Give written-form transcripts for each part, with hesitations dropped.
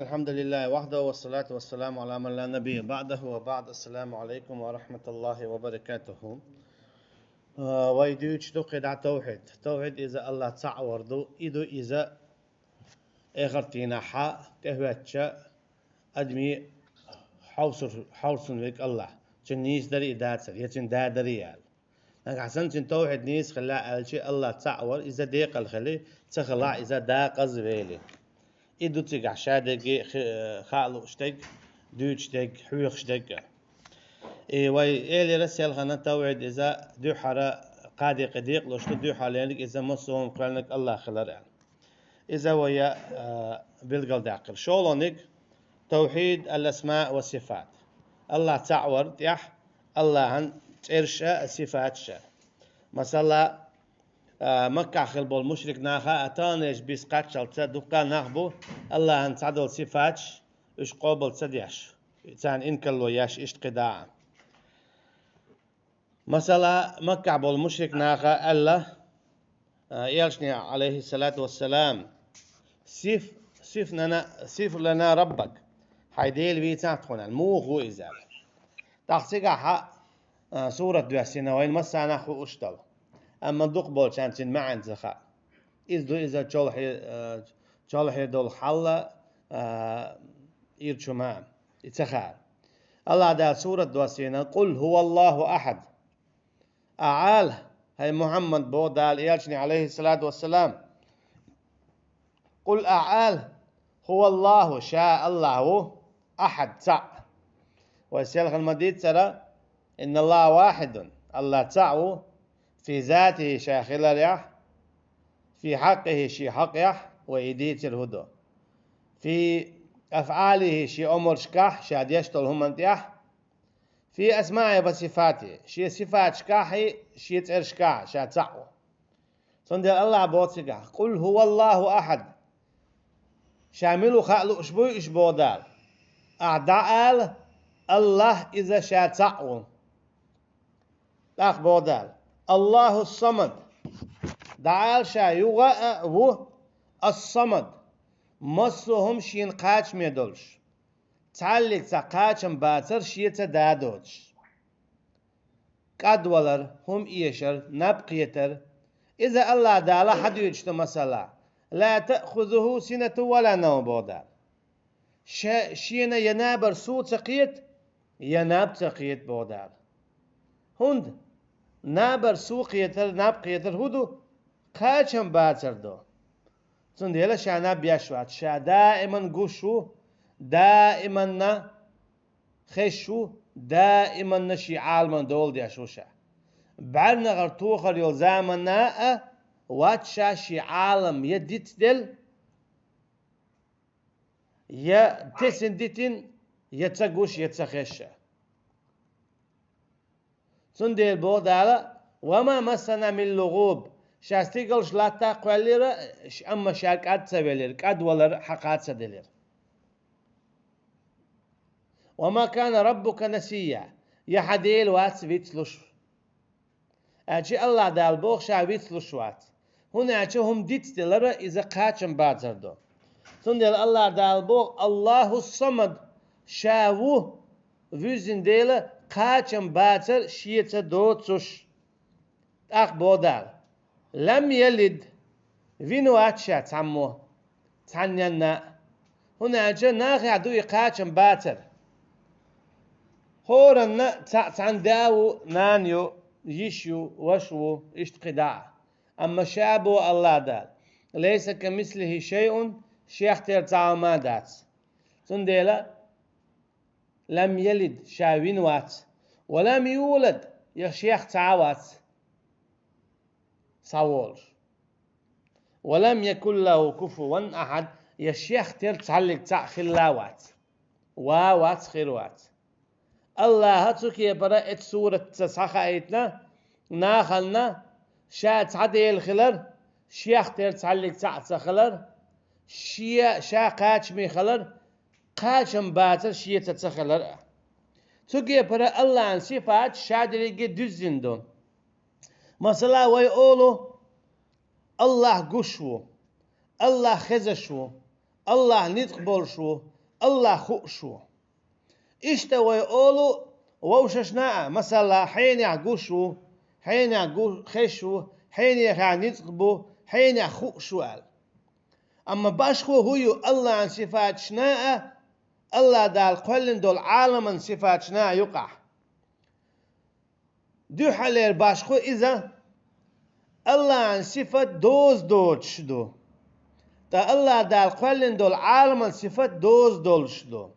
الحمد لله وحده والصلاة والسلام على من لا نبي بعده وبعد. السلام عليكم ورحمة الله وبركاته. ويدوش قد توحيد إذا الله تعوردو إذا إغرتينا حا تهوتشا أدمي حوصن ويك الله جنيس دري داتر يتن دا دريال لك حسن جن توحيد نيس خلا ألشي الله تعور إذا ديق الخلي تخلع إذا دا قزويلي إدو تيجع شادق خالو شتق دوشتق حويخ شتق واي إلي رسيل خنا توعد إذا دو حرا قادي قديق لو شتو دو حالينك إذا مصوم قلنك الله خلر يعني إذا ويا بالقل داقل شولونك توحيد الأسماء والصفات الله تعور يح الله عن ترشا صفات شا مثلا مكة خلبو المشرك ناخا أتانيش بيس قاتشل تصدقا ناخبو الله عن تعدل صفاتش إش قابل تصديش تان إنكلو ياش إشت قداع مثلا مكة بو المشرك ناخا الله يالشني عليه الصلاة والسلام صف لنا ربك حيديل بيتان تخونا مو هو إزال تحسيقا حق سورة دوسينا وين مسانا خو أشتل أما دوق بول شانتين معن زخا إذا جولحي دول حلا إيرشما إتخار الله دا سورة دوسينا قل هو الله أحد أعال هاي محمد بو دال إيالشني عليه الصلاة والسلام قل أعال هو الله شاء الله أحد سع ويسيلخ المديد ترى إن الله واحد الله تعو في ذاته شاخل اليح في حقه شي حق يح وإيديت الهدى في أفعاله شي أمر شكاح شاد يشتل هم انتيح في أسماء وصفاته شي صفات شكاحي شي تر شكاح شاد تعو صندل الله بوتسكاح قل هو الله أحد شاملو خالو إشبو دال أعداء الله إذا شاد تعو أخبو دال الله الصمد دعال شا يغا الصمد مصهم شين قاچ ميدولش تعلق تا قاچم باتر شيتا دادوش قدولر هم إيشر نبقيتر إذا الله دالا حد يجت مسلا لا تأخذه سنة ولا نوم بودال شينا ينابر سو تقيت يناب تقيت بودال هند نابر سوقيتر نابقيتر هدو قاچم باتر دو سنديلا شانا بيشوات شا دائما قشو دائما خشو دائما نشي عالما دول ديشوشا بعدنا غرطوخر يلزامنا واتشا شي عالم يديت دل يا تسندتين يتسقوش يتسخشا سنديل بودالا وما مسنا من لغوب شاستيقل شلاتا قواليرا أما شاركات سبيلير قد ولر حقات سدلير وما كان ربك نسيا يحديل وات بيتلوش أجي الله دال بوخ شا بيتلوش وات هنا هم ديت دلرا إذا قاچم باتردو سنديل الله دال بوخ الله الصمد شاوو ويزن ديلا قاچم باتر شيتا دوتسوش أخ بودال لم يلد فينو أتشا تعمو تعنينا هنا أجا ناخي عدوي قاچم باتر هورنا تعنداو نانيو يشيو وشو اشتقداع أما شابو الله دال ليس كمثله شيء شيخ ترتعو ما دات سنديلا لم يلد شاوين وات ولم يولد يا شيخ تعوات صور ولم يكن له كفوا أحد يا شيخ ترتعلق خلاوات واوات خيروات الله هتوكي برأت سورة تسعة آيتنا ناخلنا شات عدي الخلر شيخ ترتعلق خلر شا قاچ مي خلر قاچم باتر شيء تتخلر توكي برا الله عن صفات شادري düzündon مثلا وي اولو الله قشو الله خزشو الله نتقبل شو الله خو شو اشتوى يقولوا ووششنا مثلا حين يعقوشوا حين يعقوش خشوا حين يعني نتقبوا حين يخو شو قال أما باشخو هو الله عن صفات شناء الله دال قلن دول عالما صفات شناء يقع دو حلير باشخو إذا الله عن صفة دوز دوج شدو تا الله دال قلن دول عالما صفة دوز دول شدو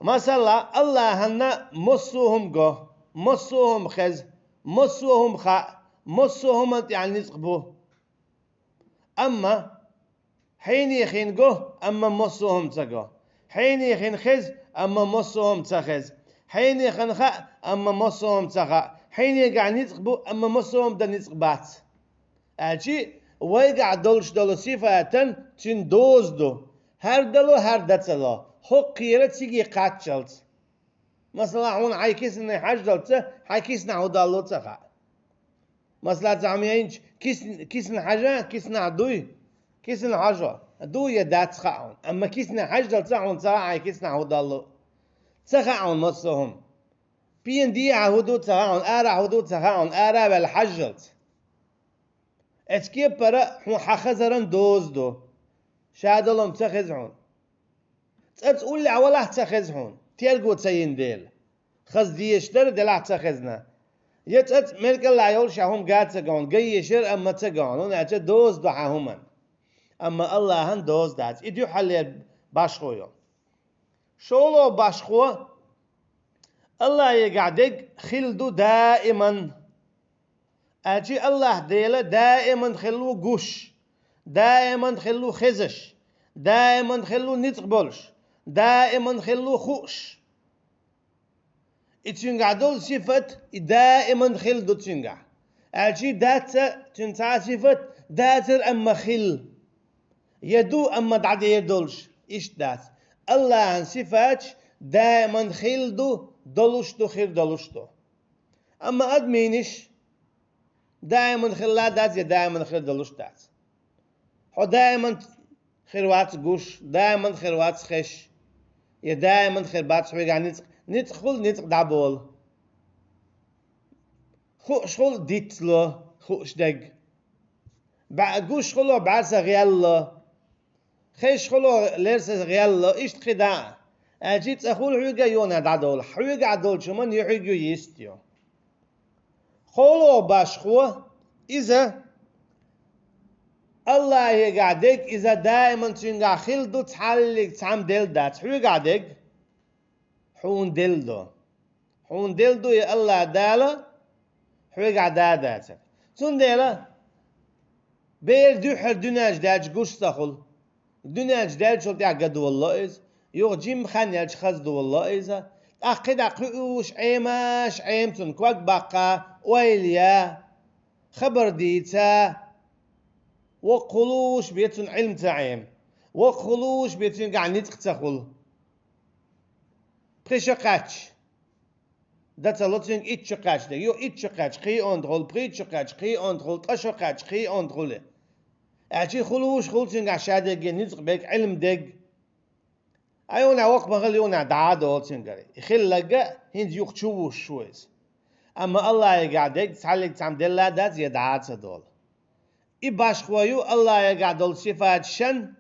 مثلا الله هنا مصوهم جو مصوهم خز مصوهم خاء مصوهم يعني نتقبو أما حين يخين جو أما مصوهم تجو حين يخين خز أما مصوهم تخز حين يخين خاء أما مصوهم تخاء حين يقع نتقبو أما مصوهم دا نتقبات أجي ويقع دولش دولو صفاتن تين دوز دو هر دلو هر دتلا حق قيرة تيجي قاتشلت مثلا هون حيكيسن حاجدلت حيكيسن عودالو تخا مثلا زعميين كيسن حاجة كيسن عدوي كيسن حاجة دوي دات خاون أما كيسن حاجدلت هون تخا حيكيسن عودالو تخا هون مصهم بين دي عهودو تخا هون آرا عهودو تخا هون آرا بالحجلت اتكيب برا هون حخزرن دوز دو شادلهم تخزعون تقول لي عوالح تخزعون تيرقو تسين ديل خز ديشتر دلع تخزنا يتقت ملك الله يقول شاهم قاد تقون قي يشير أما تقون ونعجة دوز دعاهما أما الله هن دوز دات إديو حلي باشخويو شولو باشخو الله يقعدك خلدو دائما أجي الله ديله دائما خلو قوش دائما خلو خزش دائما خلو نتقبلش دائما خلو خوش اتشنقع دول صفة دائما خلدو تشنقع أجي داتا تنتع صفة داتر أما خل يدو أما دعدي يدولش إيش دات الله عن صفات دائما خلدو دولشتو خير دولشتو أما أدمينش دائما خلا دات يا دائما خير دلوش دات هو دائما خير وات قوش دائما خير وات خش يا دائما خير بات شوي يعني ندخل دعبول خوش خل ديتلو خوش دق قوش خلو بعرس غيالله خش خلو لرس غيالله إيش خداع أجيت أقول حوجا يونا دعدول حوجا عدول شمان يحوجو يستيو خلو باشخوه إذا الله يقعدك إذا دائما تنقع خلدو تحلق تعم دل دات حو يقعدك حون دلدو حون دلدو يا الله دالا حو يقعد داتك تون ديلا بير دوحر دوناج داج قوش تخل دوناج داج شلت يعقد والله إز يوغ جيم خان يالش خزدو والله إذا أقيد أقلوش عيماش عيمتون كواك باقا ويليا خبر ديتا وقلوش بيتون علم تعيم وقلوش بيتون قاع نتق تخل بريشقاتش داتا لوتين إتشقاتش دا يو إتشقاتش قي أندخل بريتشقاتش قي أندخل تشقاتش قي أندخل أعطي خلوش خلتين قاع شادق نتق بيك علم دق أيونا وقت مغل يونا دعادة ولتين قري يخل لقا هند يقتشوش شويز أما الله يقعدك تحلق تعمد الله دات يدعات دول إباش خويو الله يقعد دول صفات شن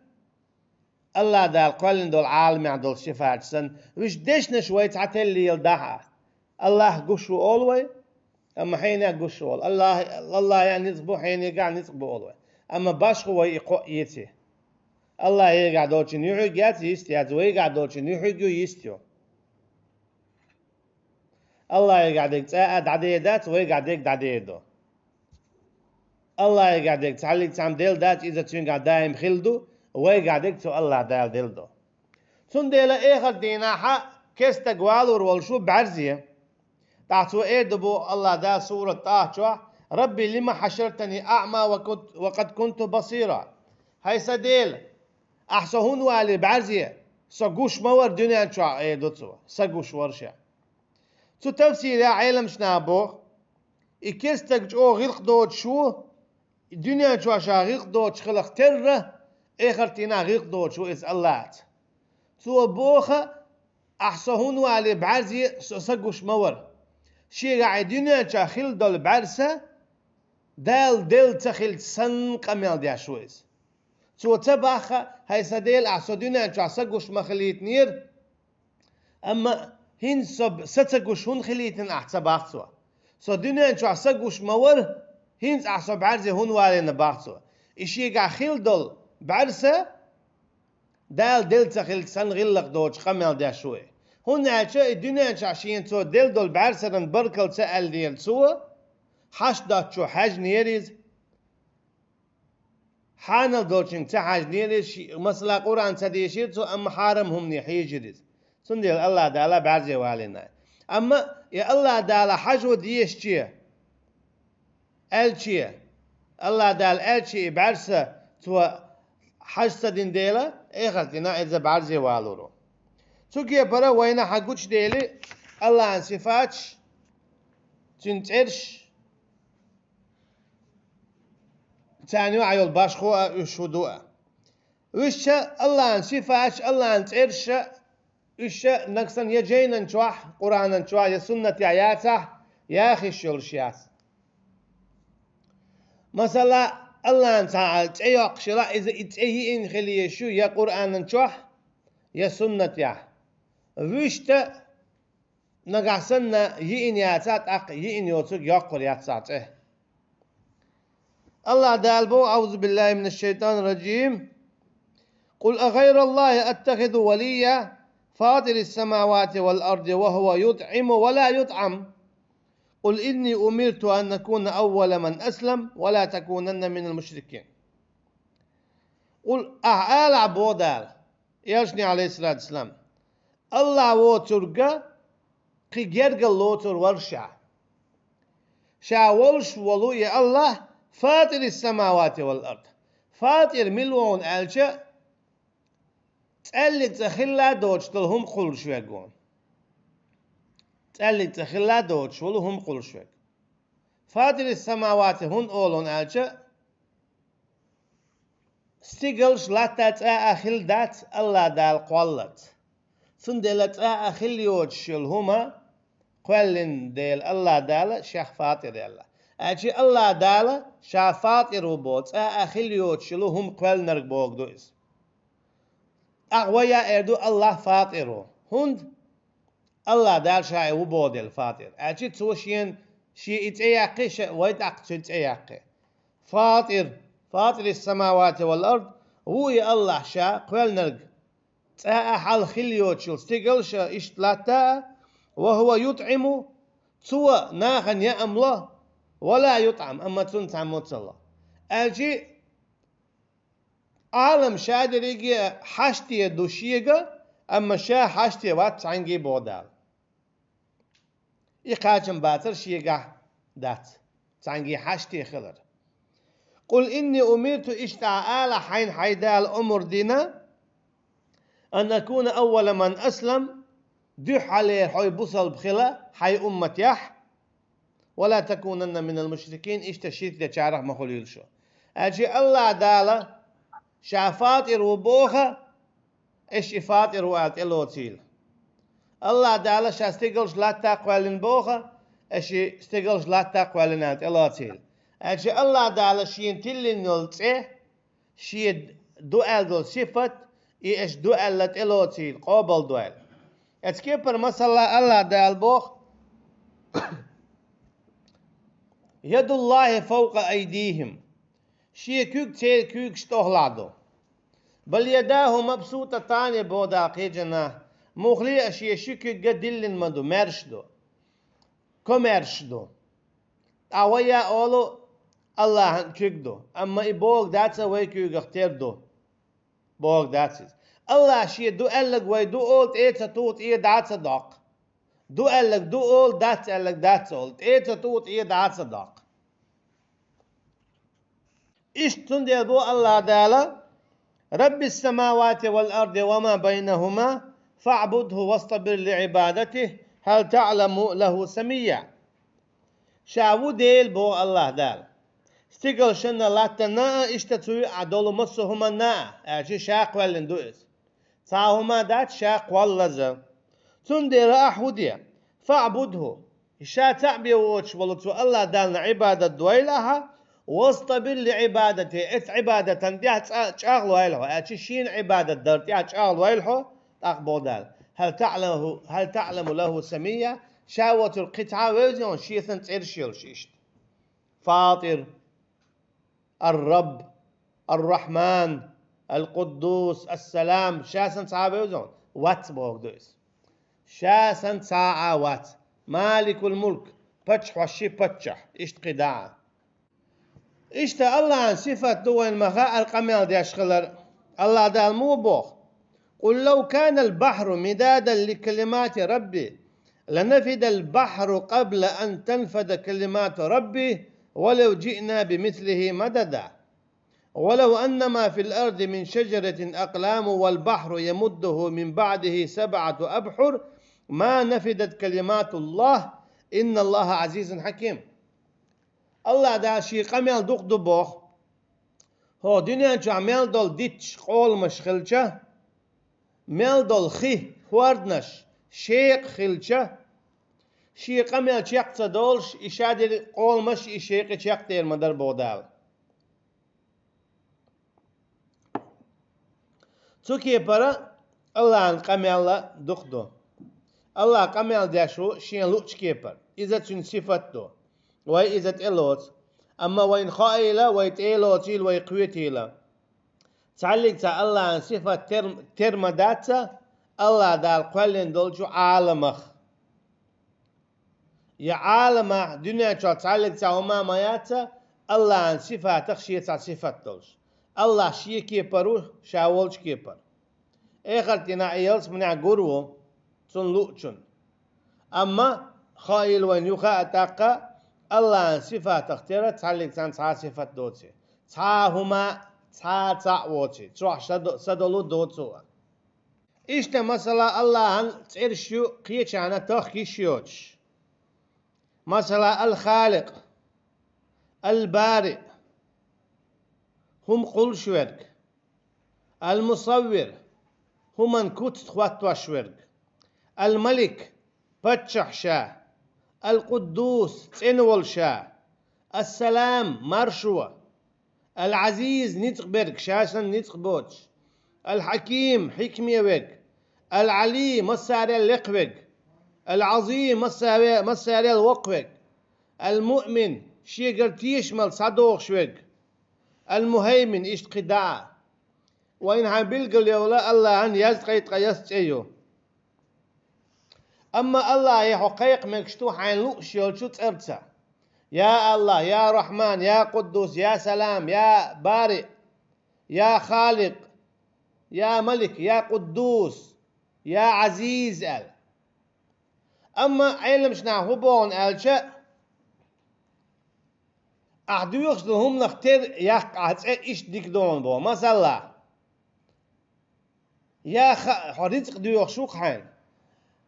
الله دال قلن دول عالم دول صفات شن وش ديشنا شوي تعتل لي يلدها الله قشو أولوي أما حين قشو الله يعني نصبو حين يقعد نصبو أولوي أما باش خوي يتي الله يقعد دول شن يحق يستيات ويقعد دول شن يحق يستيو الله يقعدك تقعد عديدات ويقعدك دعديدو الله يقعدك تعلق تعم ديل دات إذا تنقع دايم خلدو ويقعدك تو الله دال ديلدو تون ديلا إيخر ديناحا كيس تقوالور والشو بعرزية تعتو إيدبو الله دال سورة طه ربي لما حشرتني أعمى وقد كنت بصيرا هاي سديل أحسهون والي بعرزية سقوش مور دنيا شو إيدوتو سقوش ورشا تو تفسير يا عالم شنابو إكيستك جو غلق دوت شو الدنيا شو غلق دوت خلق ترة إخرتنا غيق دوت شو إس اللات تو بوخة أحسهون والي بعرزي سقوش مور شي قاعدين تشاخيل دول بعرسة دال دل تخيل سن قميل ديا شويس تو تباخة هاي سديل أحسدين تشاسقوش مخليت نير أما هين سب ستقوش هون خليتن أحسباخسوا سو دنيا تشاسقوش مور هين أحسب عرزي هون والي نباخسوا إشي قاخيل دول بعرسة دال دل تخيل سن غلق دوش قميل ديا شوي هون عشاء الدنيا عشان تو دل دول بعرسة بركل سأل ديال سوا حش دات شو حاج نيريز حانل دوشين تحاج نيريز مثلا قرآن سديشير تو أما حارمهم نيحيجريز سنديل الله دالا بعرزي والينا أما يا الله دالا حج وديش چيه الچيه الله دال الچي بعرسة تو حج سدين ديلا إخلتنا إذا بعرزي والورو توكي برا وينا حقوش ديلي الله عن صفاتش تنتعرش تاني وعيول باشخوة وشودوة وشا الله عن صفاتش الله عن تعرش وشا نقصن يجينا نشوح قرآن نشوح يا سنة آياته يا أخي الشيات مثلا الله عن تعالى تعيق شلا إذا إتعيين خلي يشو يا قرآن نشوح يا سنة يا وشتا نقصنا يين ياتات أق يين يوتك يقر ياتاته الله دالبو أعوذ بالله من الشيطان الرجيم قل أغير الله أتخذ وليا فاطر السماوات والأرض وهو يطعم ولا يطعم قل إني أمرت أن أكون أول من أسلم ولا تكونن من المشركين قل أعال عبودال يرشني عليه الصلاة والسلام الله وترقى قي جرقى اللوتر ورشع شاولش ولو يا الله فاطر السماوات والأرض فاطر ملون ألشا تقلق تخلا دوش تلهم قل شويقون تقلق تخلا دوش ولهم قل شويق فاطر السماوات هن أولون ألشا استيقلش لا تتأ أخل دات الله دال قولت سندلت أخل يوتش الهما قولن ديل الله دال شيخ فاطر الله أجي الله دال شا فاطر وبوت أخل يوتش لهم قول نرق بوغ دوئس أغويا إردو الله فاطره هند الله دال شا وبود الفاطر أجي توشين شي إتأيقي شي ويتأق تتأيقي فاطر السماوات والأرض هو الله شا قول نرق حال خليوتش استيقل شا إشتلاتا وهو يطعم سوى ناخن يا الله ولا يطعم أما تنتعم الله أجي عالم شادر يجي حشتي دوشيغا أما شا حشتي وات عنجي بودال إقاچم باتر شيغا دات عنجي حشتي خلر قل إني أمرت إشتعال حين حيدال أمر دينا أن أكون أول من أسلم دح عليه حي بصل بخلا حي أمة يح ولا تكونن من المشركين اشتشيت لشعره مخليل شو أجي الله دالا شافاتر وبوخة إيش فاتر وقت إلوتيل الله دالا شاستيقلش لا تقوالين بوخة إيش استيقلش لا تقوالين إلوتيل أجي الله دالا شين تلين نلتي شي دوال دول صفت إيش دوال لتلوتيل قابل دوال أتكبر مثلا الله دال بوخ يد الله فوق أيديهم شي كوك تيل كوك شتوهلادو بل يداه مبسوطتان بودا قيجنا مخلي أشي شكوك قدلن مدو مرشدو كمرشدو أويا أولو الله كوكدو أما إبوغ داتسا وي كوك اختيردو بوغ داتسيز الله شي دو ألق وي دو أولت إيتا توت إيه داتسا داق دو ألق دو أول دات ألق داتسا أولت إيتا توت إيه داتسا داق إشتن دي بو الله دالا رب السماوات والأرض وما بينهما فاعبده واصطبر لعبادته هل تعلم له سميا شاو ديل بو الله دال استقل شنا لاتنا اشتتوي عدول مصهما نا اجي شاق والندوس صاهما دات شاق واللزا تندر احوديا فاعبده شا تعبي ووش ولتو الله دالنا عبادة دويلها واصطبر لعبادته ات عبادة دي تشاغل ويلحو اتشي شين عبادة درتي تشاغل ويلحو تقبو دال هل تعلم له سمية شاوة القطعة ويزيون شيثن تيرشيل شيشت فاطر الرب الرحمن القدوس السلام شاسن صعب ويزون وات بوغ دوس شاسن ساعة وات مالك الملك بتش وشي بتشح اشت قداع اشت الله عن صفة دوين مغاء القميل دي اشخلر الله دا الموبوخ قل لو كان البحر مدادا لكلمات ربي لنفد البحر قبل أن تنفد كلمات ربي ولو جئنا بمثله مددا ولو أن ما في الأرض من شجرة أقلام والبحر يمده من بعده 7 أبحر ما نفدت كلمات الله إن الله عزيز حكيم الله دا شي قميل دوق دبوخ هو دنيا جعمل دول ديتش قول مشخلشة مل دول خي خوردنش شيق خلشة شي قميل شيق تدولش إشادر قول مش إشيق شيق تير مدر بودال توكي برا الله عن قميل دوق دو الله قميل داشو شين لوش كيبر إذا تن صفته وي إذا تقلوت أما وين خائلة ويتقلوتيل ويقويتيلا تعلق تا الله عن صفة ترمداتا الله دال قولين دولشو عالمخ يا عالمة دنيا شو تعلق تا وما ماياتا الله عن صفة تخشية تا صفة دولش الله شي كيبرو شاولش كيبر إخر تنا إيلس منع قرو تن لوچن أما خايل وين يخا أتاقا الله عن صفة تختيرا تعلق تان تا صفة دوتي تا هما تا ووتي تروح سدلو دوتو إشتا مثلا الله عن تيرشيو قيتش عنا تخي شيوش مثلا الخالق البارئ هم قل شورك المصور هم انكوت تخوات وشورك الملك بتشح شاه القدوس تنول شاه السلام مرشوة العزيز نتق برك شاشن نتق بوتش الحكيم حكمي وك العلي مساري اللقوك العظيم مساري الوقوك المؤمن شيقر تيشمل صدوق شوك المهيمن اشت قداع وإن هنبلغ يولا الله عن يزقيت قيست ايو أما الله يحقيق مكشتو حين لؤش يلشو ترتسا يا الله يا رحمن يا قدوس يا سلام يا بارئ يا خالق يا ملك يا قدوس يا عزيز ال أما علم شنا هبون الشا أحدو يخشلهم نختار يقعد إيش ديك دون بو مثلا يا رزق دو يخشوك حين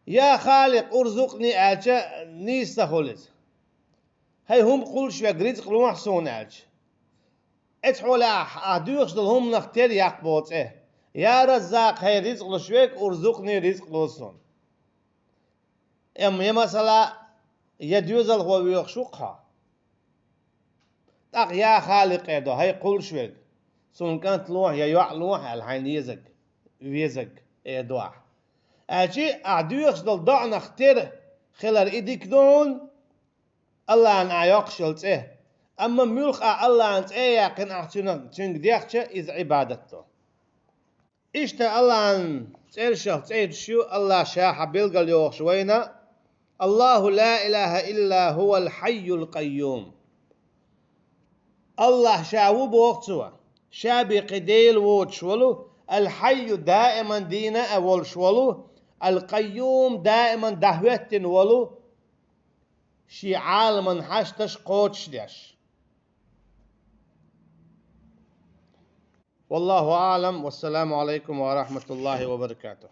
يا خالق ارزقني الشا نيس تخلص هاي هم قول شوية رزق لو محسون الش اتحولا أحدو يخشلهم نختار يقبوت يا رزاق هاي رزق لشويك ارزقني رزق لوسون يا مثلا يدوزل هو يخشوقها تاق يا خالق يدو هاي قول شويك سون كانت لوح يا يوع لوح الحين يزق ويزق يدوح أجي أعدو يخشل ضعنا اختير خلال إيديك دون الله عن عياقشلت أما ملخ الله عن يقين أحسنا تنك ديخشة إذ عبادته إشتا الله عن تيرشو الله شاح بيلقل يوخشوينا الله لا إله إلا هو الحي القيوم الله شاو بوقتوا شابي قديل ووتشولو الحي دائما دينا أول شولو القيوم دائما دهوت ولو شي عالما حشتش قوتش ديش والله أعلم والسلام عليكم ورحمة الله وبركاته.